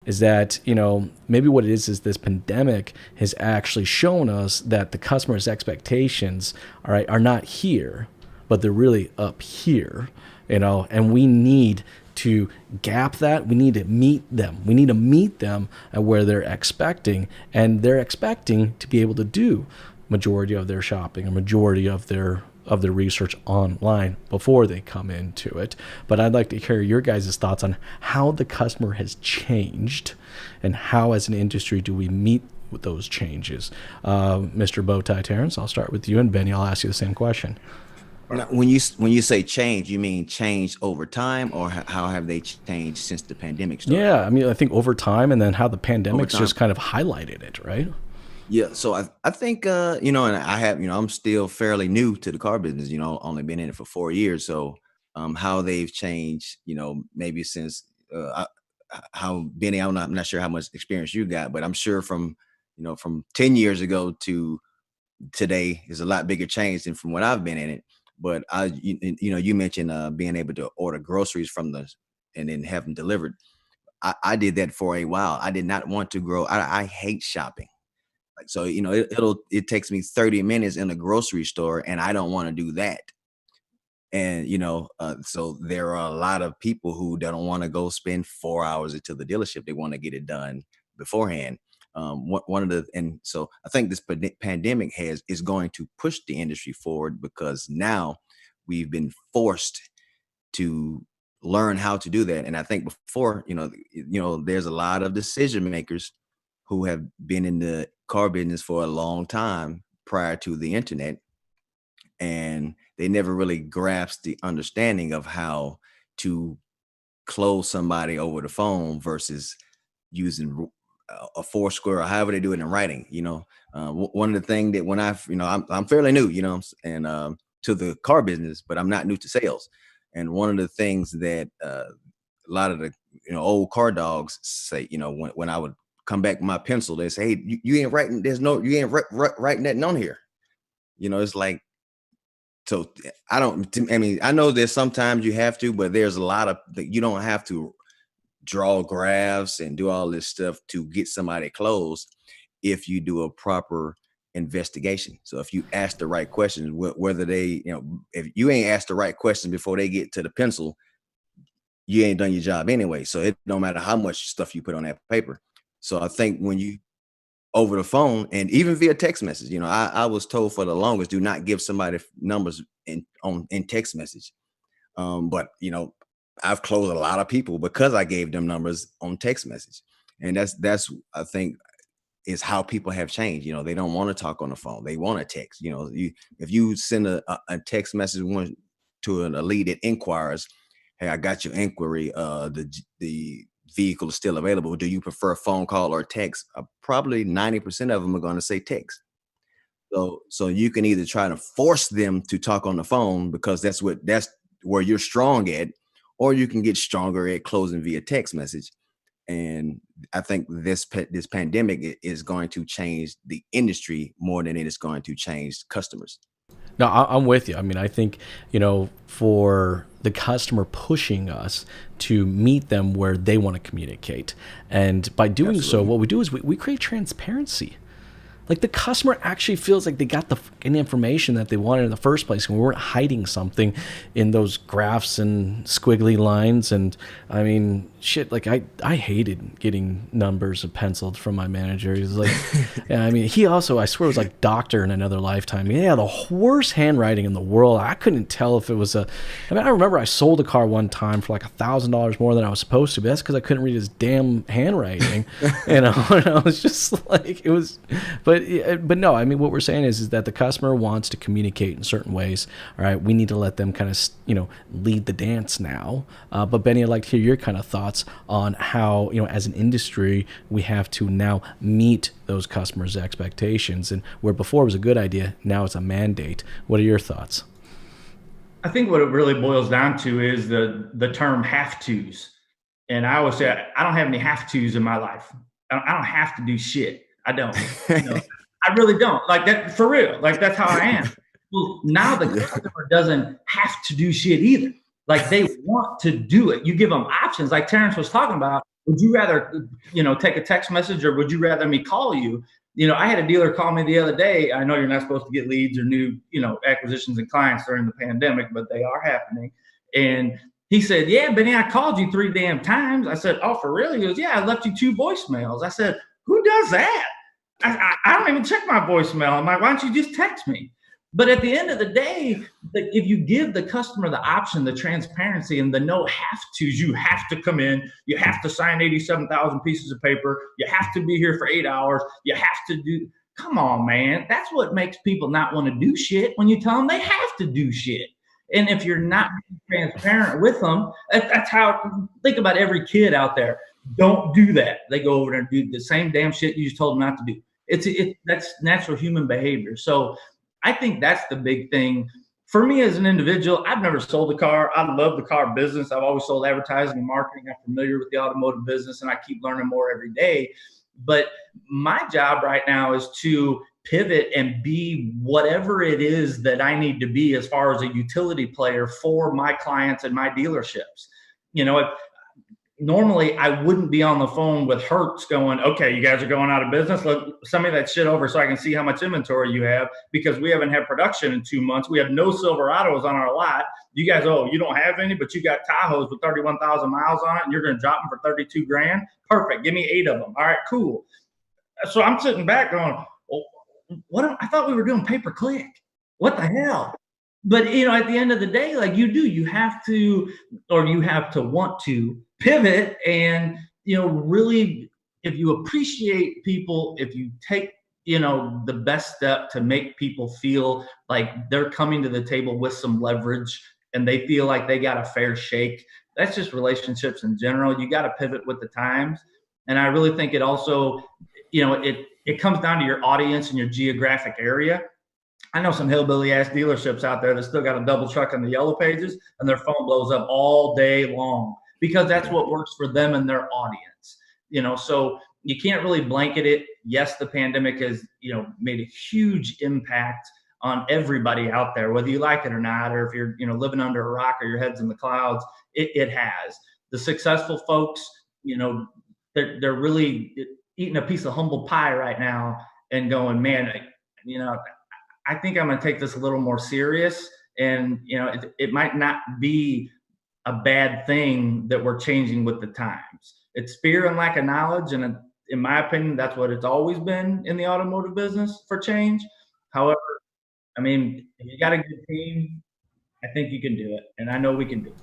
is that, maybe what it is this pandemic has actually shown us that the customer's expectations, all right, are not here, but they're really up here, and we need to gap that. We need to meet them. We need to meet them at where they're expecting, and they're expecting to be able to do majority of their shopping, a majority of their research online before they come into it. But I'd like to hear your guys' thoughts on how the customer has changed and how as an industry do we meet with those changes. Mr. Bowtie Terrence, I'll start with you, and Benny, I'll ask you the same question. Now, when you say change, you mean change over time, or how have they changed since the pandemic started? Yeah, I mean, I think over time, and then how the pandemic's just kind of highlighted it, right? Yeah, so I think and I have, I'm still fairly new to the car business, only been in it for 4 years. So how they've changed, maybe since how Benny, I'm not sure how much experience you got, but I'm sure from 10 years ago to today is a lot bigger change than from when I've been in it. But you mentioned being able to order groceries and then have them delivered. I did that for a while. I did not want to grow. I hate shopping. Like, so, it takes me 30 minutes in a grocery store, and I don't want to do that. And, so there are a lot of people who don't want to go spend 4 hours into the dealership. They want to get it done beforehand. And so I think this pandemic is going to push the industry forward, because now we've been forced to learn how to do that. And I think before, there's a lot of decision makers who have been in the car business for a long time prior to the internet, and they never really grasped the understanding of how to close somebody over the phone versus using a Foursquare or however they do it in writing. One of the things that when I'm fairly new, and to the car business, but I'm not new to sales. And one of the things that a lot of the old car dogs say, when I would come back with my pencil, they say, "Hey, you ain't writing. You ain't writing that on here." It's like, so I know there's sometimes you have to, but there's a lot of you don't have to draw graphs and do all this stuff to get somebody closed if you do a proper investigation. So if you ask the right questions, whether they, if you ain't asked the right questions before they get to the pencil, you ain't done your job anyway. So it don't matter how much stuff you put on that paper. So I think when you over the phone and even via text message, I was told for the longest, do not give somebody numbers in text message. But I've closed a lot of people because I gave them numbers on text message. And that's I think is how people have changed. They don't want to talk on the phone. They want to text. If you send a text message to a lead that inquires, "Hey, I got your inquiry. The vehicle is still available. Do you prefer a phone call or text?" Probably 90% of them are going to say text. So you can either try to force them to talk on the phone because that's where you're strong at, or you can get stronger at closing via text message. And I think this pandemic is going to change the industry more than it is going to change customers. No, I'm with you. I mean, I think, for the customer pushing us to meet them where they want to communicate. And by doing so, what we do is we create transparency. Like the customer actually feels like they got the fucking information that they wanted in the first place, and we weren't hiding something in those graphs and squiggly lines. And I mean, shit, like I hated getting numbers penciled from my manager. He's like, yeah, I mean, he also, I swear, was like doctor in another lifetime. Yeah, the worst handwriting in the world. I couldn't tell if it was I remember I sold a car one time for like $1,000 more than I was supposed to, but that's because I couldn't read his damn handwriting. And I was just like, it was, but no, I mean, what we're saying is that the customer wants to communicate in certain ways. All right, we need to let them kind of, lead the dance now. But Benny, I'd like to hear your kind of thoughts on how, as an industry, we have to now meet those customers' expectations, and where before it was a good idea, now it's a mandate. What are your thoughts? I think what it really boils down to is the term have tos. And I always say, I don't have any have tos in my life. I don't have to do shit. I don't. I really don't. Like that, for real. Like that's how I am. Well, now the customer doesn't have to do shit either. Like they want to do it. You give them options, like Terrence was talking about. would you rather, take a text message or would you rather me call you? I had a dealer call me the other day. I know you're not supposed to get leads or new, acquisitions and clients during the pandemic, but they are happening. And he said, yeah, Benny, I called you 3 damn times. I said, oh, for real? He goes, yeah, I left you 2 voicemails. I said, who does that? I don't even check my voicemail. I'm like, why don't you just text me? But at the end of the day, if you give the customer the option, the transparency, and the no have tos, you have to come in, you have to sign 87,000 pieces of paper, you have to be here for 8 hours, you have to do. Come on, man. That's what makes people not want to do shit when you tell them they have to do shit. And if you're not transparent with them, that's how. Think about every kid out there. Don't do that. They go over there and do the same damn shit you just told them not to do. That's natural human behavior. So I think that's the big thing for me as an individual. I've never sold a car. I love the car business. I've always sold advertising and marketing. I'm familiar with the automotive business, and I keep learning more every day. But my job right now is to pivot and be whatever it is that I need to be as far as a utility player for my clients and my dealerships. Normally I wouldn't be on the phone with Hertz going, okay, you guys are going out of business. Send me that shit over so I can see how much inventory you have, because we haven't had production in 2 months. We have no Silverados on our lot. You guys, you don't have any, but you got Tahoes with 31,000 miles on it, and you're going to drop them for 32 grand. Perfect. Give me 8 of them. All right, cool. So I'm sitting back going, what? I thought we were doing pay-per-click. What the hell? But at the end of the day, like you have to, or you have to want to pivot and, really, if you appreciate people, if you take, the best step to make people feel like they're coming to the table with some leverage and they feel like they got a fair shake, that's just relationships in general. You got to pivot with the times. And I really think it also, it comes down to your audience and your geographic area. I know some hillbilly ass dealerships out there that still got a double truck in the yellow pages and their phone blows up all day long because that's what works for them and their audience. So you can't really blanket it. Yes, the pandemic has, made a huge impact on everybody out there, whether you like it or not, or if you're, living under a rock or your head's in the clouds, it has. The successful folks, they're really eating a piece of humble pie right now and going, man, I think I'm going to take this a little more serious. And, it might not be a bad thing that we're changing with the times. It's fear and lack of knowledge. And in my opinion, that's what it's always been in the automotive business for change. However, if you got a good team, I think you can do it. And I know we can do it.